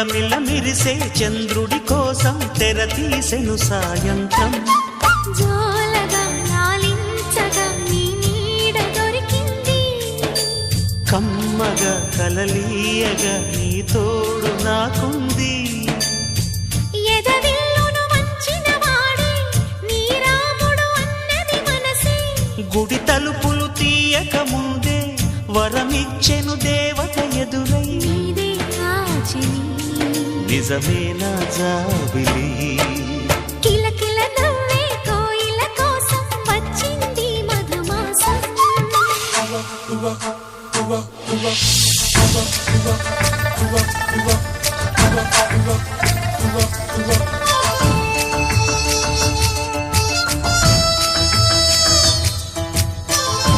మిలమిల మిరిసే చంద్రుడి కోసం తెర తీసెను సాయంత్రం. జోలగా లాలించగా నీ నీడ దొరికింది, కమ్మగా కలలీయగా నీ తోడు నాకుంది. ఎదవిల్లును వంచిన వాడే నీ రాముడు అన్నది మనసే, గుడి తలుపులు తీయక ముందే వరమిచ్చెను దేవత ఎదురై. నీదే కాచిని నిజమే నా జాబిలి, కిలకిల నవ్వే కోయిల కోసం వచ్చింది మధుమాసం.